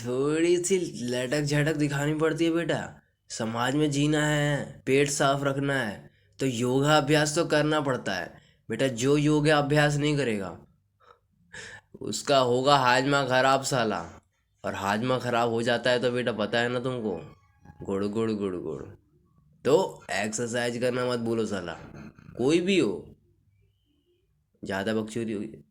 थोड़ी सी लटक झटक दिखानी पड़ती है बेटा। समाज में जीना है, पेट साफ रखना है, तो योगा अभ्यास तो करना पड़ता है। बेटा जो योगा अभ्यास नहीं करेगा उसका होगा हाजमा खराब साला। और हाजमा खराब हो जाता है तो बेटा पता है ना तुमको, गुड़ गुड़ गुड़ गुड़। तो एक्सरसाइज करना मत भूलो साला, कोई भी हो। ज़्यादा बकचोदी हुई